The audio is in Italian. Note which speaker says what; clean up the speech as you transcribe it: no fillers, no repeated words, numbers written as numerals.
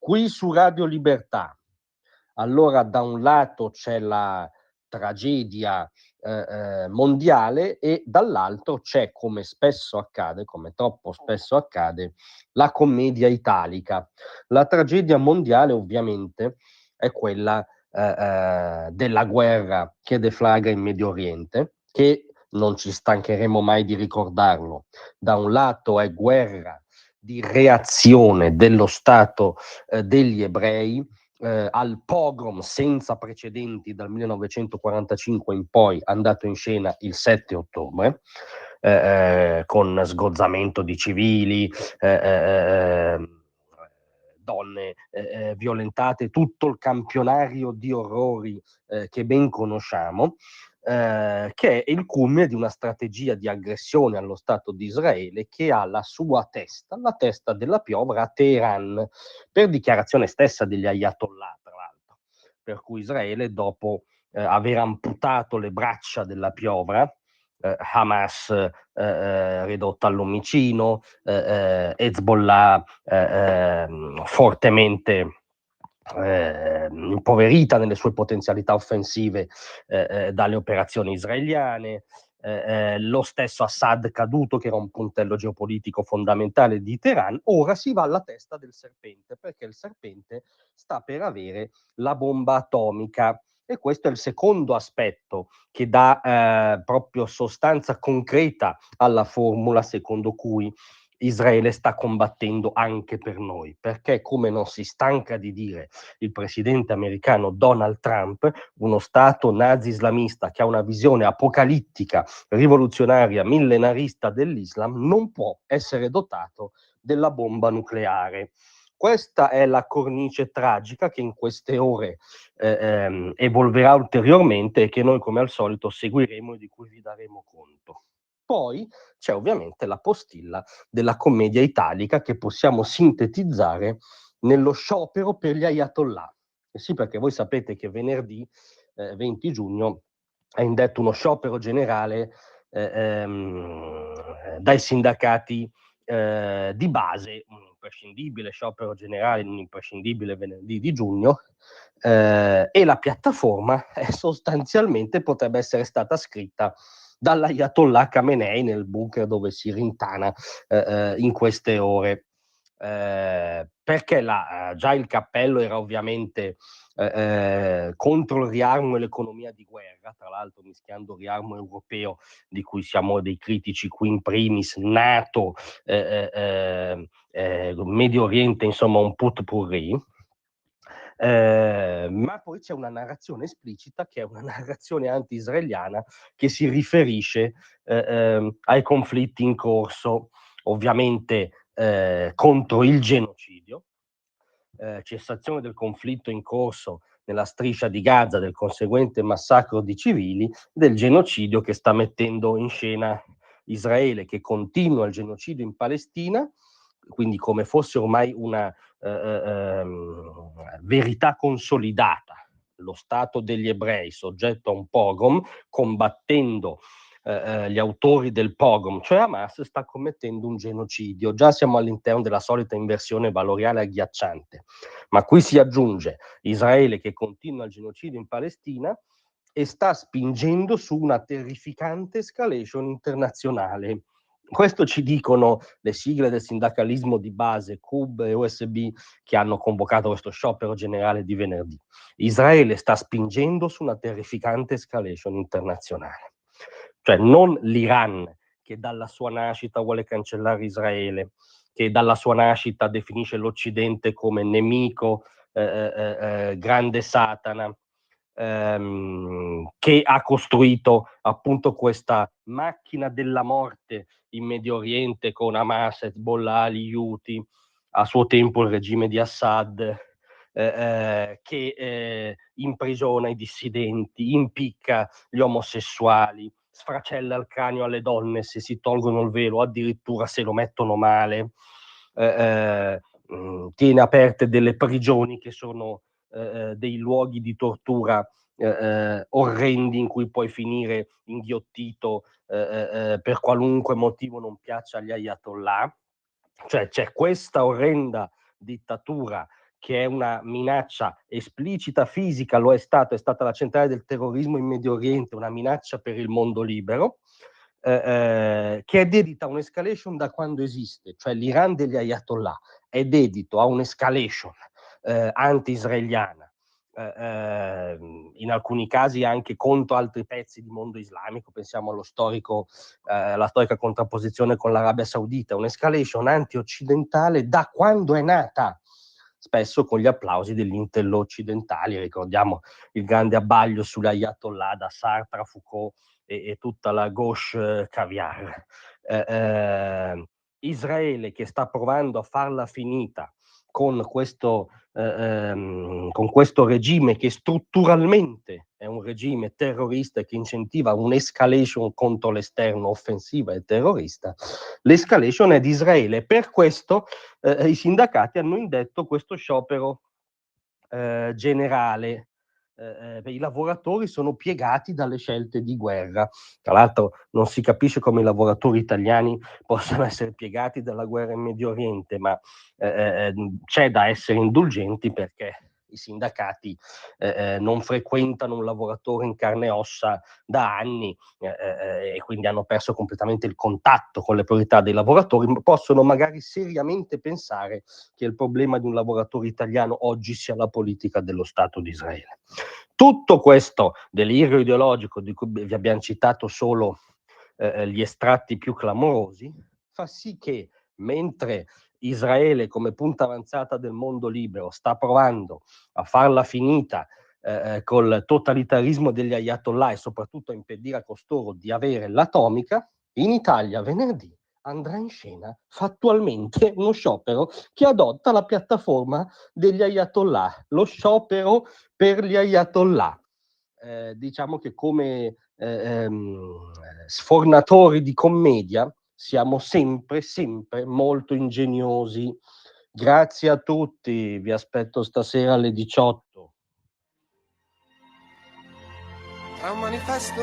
Speaker 1: Qui su Radio Libertà, allora da un lato c'è la tragedia mondiale e dall'altro c'è, come spesso accade, come troppo spesso accade, la commedia italica. La tragedia mondiale ovviamente è quella della guerra che deflagra in Medio Oriente, che non ci stancheremo mai di ricordarlo. Da un lato è guerra di reazione dello Stato degli ebrei al pogrom senza precedenti dal 1945 in poi, andato in scena il 7 ottobre, con sgozzamento di civili, donne violentate, tutto il campionario di orrori che ben conosciamo, che è il culmine di una strategia di aggressione allo Stato di Israele che ha la sua testa, la testa della piovra a Teheran, per dichiarazione stessa degli ayatollah, tra l'altro, per cui Israele, dopo aver amputato le braccia della piovra, Hamas ridotta all'omicino, Hezbollah fortemente impoverita nelle sue potenzialità offensive dalle operazioni israeliane, lo stesso Assad caduto, che era un puntello geopolitico fondamentale di Teheran. Ora si va alla testa del serpente, perché il serpente sta per avere la bomba atomica. E questo è il secondo aspetto che dà proprio sostanza concreta alla formula secondo cui Israele sta combattendo anche per noi, perché, come non si stanca di dire il presidente americano Donald Trump, uno Stato nazi-islamista che ha una visione apocalittica, rivoluzionaria, millenarista dell'Islam, non può essere dotato della bomba nucleare. Questa è la cornice tragica che in queste ore evolverà ulteriormente e che noi, come al solito, seguiremo e di cui vi daremo conto. Poi c'è ovviamente la postilla della commedia italica che possiamo sintetizzare nello sciopero per gli ayatollah. Sì, perché voi sapete che venerdì 20 giugno è indetto uno sciopero generale dai sindacati di base, un imprescindibile sciopero generale, un imprescindibile venerdì di giugno, e la piattaforma sostanzialmente potrebbe essere stata scritta dall'Ayatollah Khamenei nel bunker dove si rintana in queste ore. Perché già il cappello era ovviamente contro il riarmo e l'economia di guerra, tra l'altro mischiando riarmo europeo, di cui siamo dei critici qui in primis, NATO, Medio Oriente, insomma un pot-pourri. Ma poi c'è una narrazione esplicita che è una narrazione anti-israeliana che si riferisce ai conflitti in corso, ovviamente contro il genocidio, cessazione del conflitto in corso nella striscia di Gaza, del conseguente massacro di civili, del genocidio che sta mettendo in scena Israele, che continua il genocidio in Palestina, quindi come fosse ormai una verità consolidata, lo Stato degli ebrei soggetto a un pogrom, combattendo gli autori del pogrom, cioè Hamas, sta commettendo un genocidio. Già siamo all'interno della solita inversione valoriale agghiacciante, ma qui si aggiunge Israele che continua il genocidio in Palestina e sta spingendo su una terrificante escalation internazionale. Questo ci dicono le sigle del sindacalismo di base, CUB e USB, che hanno convocato questo sciopero generale di venerdì. Israele sta spingendo su una terrificante escalation internazionale. Cioè non l'Iran, che dalla sua nascita vuole cancellare Israele, che dalla sua nascita definisce l'Occidente come nemico, grande Satana, che ha costruito appunto questa macchina della morte in Medio Oriente con Hamas, Hezbollah, gli Houthi, a suo tempo il regime di Assad, che imprigiona i dissidenti, impicca gli omosessuali, sfracella il cranio alle donne se si tolgono il velo, addirittura se lo mettono male, tiene aperte delle prigioni che sono dei luoghi di tortura orrendi in cui puoi finire inghiottito per qualunque motivo non piaccia agli ayatollah. Cioè c'è questa orrenda dittatura che è una minaccia esplicita fisica, è stata la centrale del terrorismo in Medio Oriente, una minaccia per il mondo libero, che è dedita a un'escalation da quando esiste, cioè l'Iran degli Ayatollah è dedito a un'escalation anti-israeliana, in alcuni casi anche contro altri pezzi di mondo islamico, pensiamo alla storica contrapposizione con l'Arabia Saudita, un'escalation anti-occidentale da quando è nata, spesso con gli applausi degli intello occidentali. Ricordiamo il grande abbaglio sugli Ayatollah da Sartre a Foucault e tutta la gauche caviar. Israele che sta provando a farla finita con questo regime che strutturalmente è un regime terrorista che incentiva un'escalation contro l'esterno offensiva e terrorista, l'escalation è di Israele. Per questo i sindacati hanno indetto questo sciopero generale. I lavoratori sono piegati dalle scelte di guerra. Tra l'altro non si capisce come i lavoratori italiani possano essere piegati dalla guerra in Medio Oriente, ma c'è da essere indulgenti perché i sindacati non frequentano un lavoratore in carne e ossa da anni e quindi hanno perso completamente il contatto con le priorità dei lavoratori, possono magari seriamente pensare che il problema di un lavoratore italiano oggi sia la politica dello Stato di Israele. Tutto questo delirio ideologico di cui vi abbiamo citato solo gli estratti più clamorosi, fa sì che mentre Israele come punta avanzata del mondo libero sta provando a farla finita col totalitarismo degli Ayatollah e soprattutto a impedire a costoro di avere l'atomica, in Italia venerdì andrà in scena fattualmente uno sciopero che adotta la piattaforma degli Ayatollah, lo sciopero per gli Ayatollah. Diciamo che come sfornatori di commedia siamo sempre molto ingegnosi. Grazie a tutti, vi aspetto stasera alle 18.
Speaker 2: Tra un manifesto